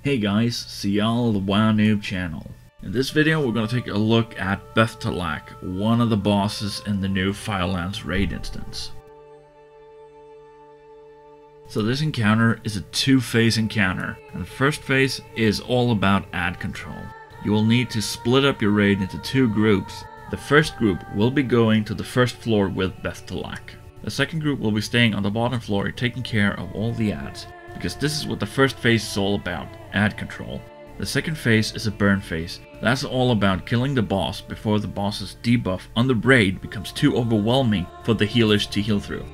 Hey guys, Ziyall, the WoW Noob channel. In this video we're going to take a look at Beth'tilac, one of the bosses in the new Firelands raid instance. So this encounter is a two-phase encounter, and the first phase is all about ad control. You will need to split up your raid into two groups. The first group will be going to the first floor with Beth'tilac. The second group will be staying on the bottom floor taking care of all the ads, because this is what the first phase is all about, ad control. The second phase is a burn phase. That's all about killing the boss before the boss's debuff on the raid becomes too overwhelming for the healers to heal through.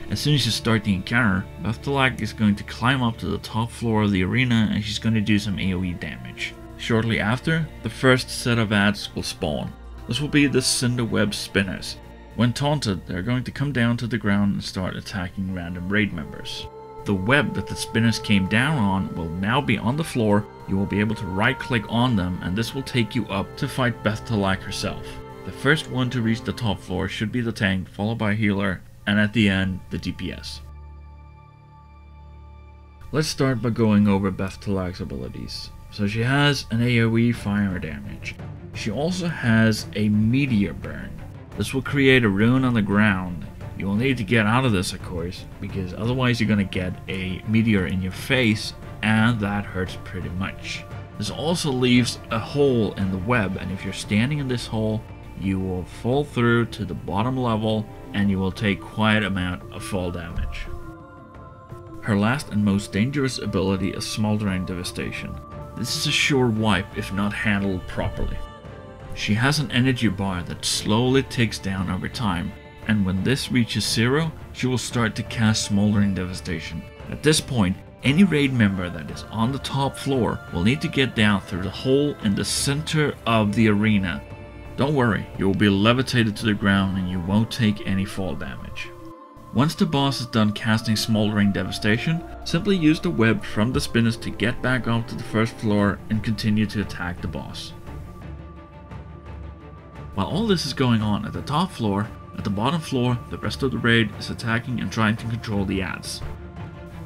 As soon as you start the encounter, Beth'tilac is going to climb up to the top floor of the arena and she's going to do some AoE damage. Shortly after, the first set of ads will spawn. This will be the Cinder Web Spinners. When taunted, they're going to come down to the ground and start attacking random raid members. The web that the spinners came down on will now be on the floor. You will be able to right click on them and this will take you up to fight Beth'tilac herself. The first one to reach the top floor should be the tank, followed by a healer, and at the end, the DPS. Let's start by going over Beth'tilac's abilities. So she has an AoE fire damage. She also has a meteor burn. This will create a rune on the ground. You will need to get out of this, of course, because otherwise you're going to get a meteor in your face, and that hurts pretty much. This also leaves a hole in the web, and if you're standing in this hole, you will fall through to the bottom level, and you will take quite an amount of fall damage. Her last and most dangerous ability is Smoldering Devastation. This is a sure wipe if not handled properly. She has an energy bar that slowly ticks down over time, and when this reaches 0, she will start to cast Smoldering Devastation. At this point, any raid member that is on the top floor will need to get down through the hole in the center of the arena. Don't worry, you will be levitated to the ground and you won't take any fall damage. Once the boss is done casting Smoldering Devastation, simply use the web from the spinners to get back up to the first floor and continue to attack the boss. While all this is going on at the top floor, at the bottom floor, the rest of the raid is attacking and trying to control the ads.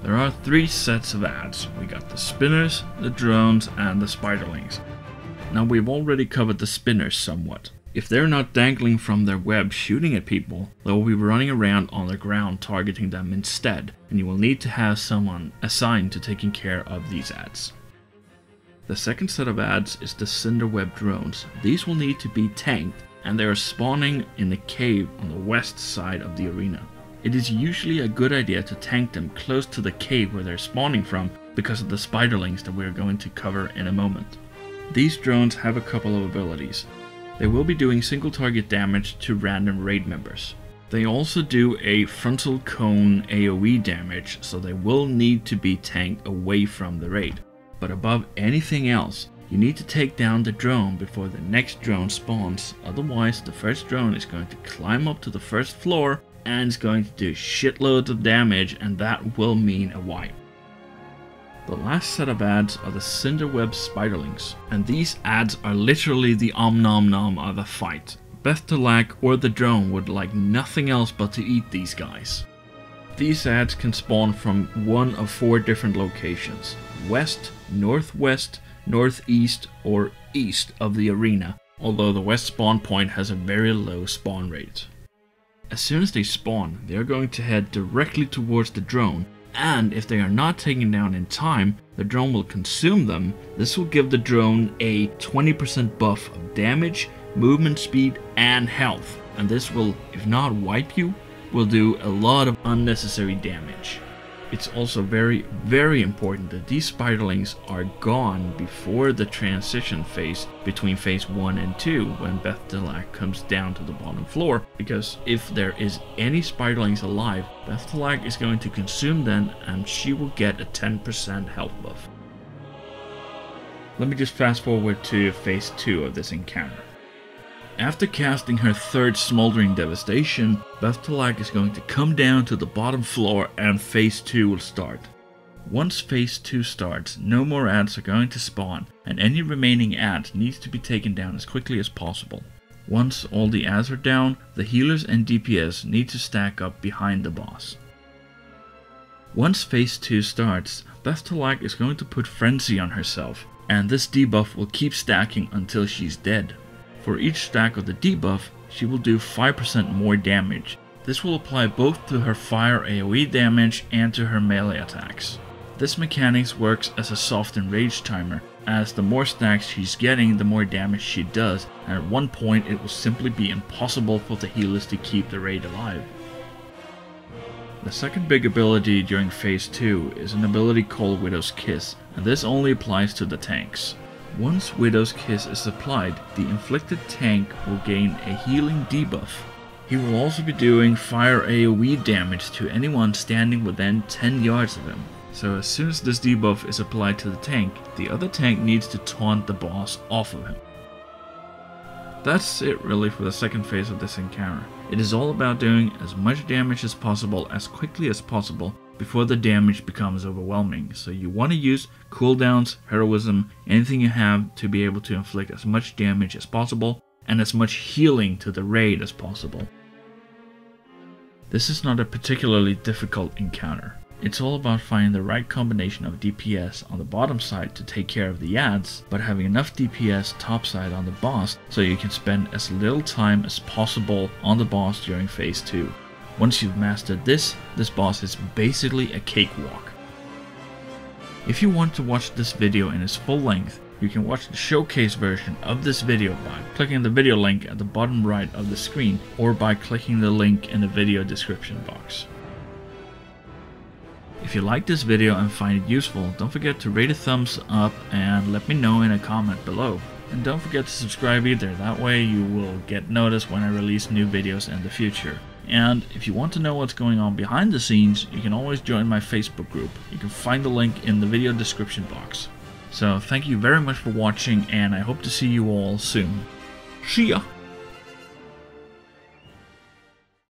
There are 3 sets of ads. We got the spinners, the drones, and the spiderlings. Now we've already covered the spinners somewhat. If they're not dangling from their web shooting at people, they will be running around on the ground targeting them instead, and you will need to have someone assigned to taking care of these ads. The second set of ads is the Cinder Web drones. These will need to be tanked, and they are spawning in the cave on the west side of the arena. It is usually a good idea to tank them close to the cave where they're spawning from because of the spiderlings that we're going to cover in a moment. These drones have a couple of abilities. They will be doing single target damage to random raid members. They also do a frontal cone AoE damage, so they will need to be tanked away from the raid. But above anything else, you need to take down the drone before the next drone spawns, otherwise the first drone is going to climb up to the first floor and is going to do shitloads of damage, and that will mean a wipe. The last set of ads are the Cinderweb Spiderlings, and these ads are literally the nom nom of the fight. Beth'tilac or the drone would like nothing else but to eat these guys. These ads can spawn from one of 4 different locations: west, northwest, northeast, or east of the arena, although the west spawn point has a very low spawn rate. As soon as they spawn, they are going to head directly towards the drone, and if they are not taken down in time, the drone will consume them. This will give the drone a 20% buff of damage, movement speed, and health, and this will, if not wipe you, will do a lot of unnecessary damage. It's also very, very important that these spiderlings are gone before the transition phase between phase 1 and 2 when Beth'tilac comes down to the bottom floor, because if there is any spiderlings alive, Beth'tilac is going to consume them and she will get a 10% health buff. Let me just fast forward to phase 2 of this encounter. After casting her third Smoldering Devastation, Beth'tilac is going to come down to the bottom floor and phase 2 will start. Once phase 2 starts, no more ads are going to spawn, and any remaining ads needs to be taken down as quickly as possible. Once all the ads are down, the healers and DPS need to stack up behind the boss. Once phase 2 starts, Beth'tilac is going to put Frenzy on herself, and this debuff will keep stacking until she's dead. For each stack of the debuff, she will do 5% more damage. This will apply both to her fire AoE damage and to her melee attacks. This mechanics works as a soft enrage timer, as the more stacks she's getting, the more damage she does, and at one point it will simply be impossible for the healers to keep the raid alive. The second big ability during phase 2 is an ability called Widow's Kiss, and this only applies to the tanks. Once Widow's Kiss is applied, the inflicted tank will gain a healing debuff. He will also be doing fire AoE damage to anyone standing within 10 yards of him. So as soon as this debuff is applied to the tank, the other tank needs to taunt the boss off of him. That's it really for the second phase of this encounter. It is all about doing as much damage as possible as quickly as possible before the damage becomes overwhelming. So you want to use cooldowns, heroism, anything you have to be able to inflict as much damage as possible and as much healing to the raid as possible. This is not a particularly difficult encounter. It's all about finding the right combination of DPS on the bottom side to take care of the ads, but having enough DPS topside on the boss so you can spend as little time as possible on the boss during phase 2. Once you've mastered this boss is basically a cakewalk. If you want to watch this video in its full length, you can watch the showcase version of this video by clicking the video link at the bottom right of the screen or by clicking the link in the video description box. If you like this video and find it useful, don't forget to rate a thumbs up and let me know in a comment below. And don't forget to subscribe either, that way you will get noticed when I release new videos in the future. And if you want to know what's going on behind the scenes, you can always join my Facebook group. You can find the link in the video description box. So thank you very much for watching, and I hope to see you all soon. See ya!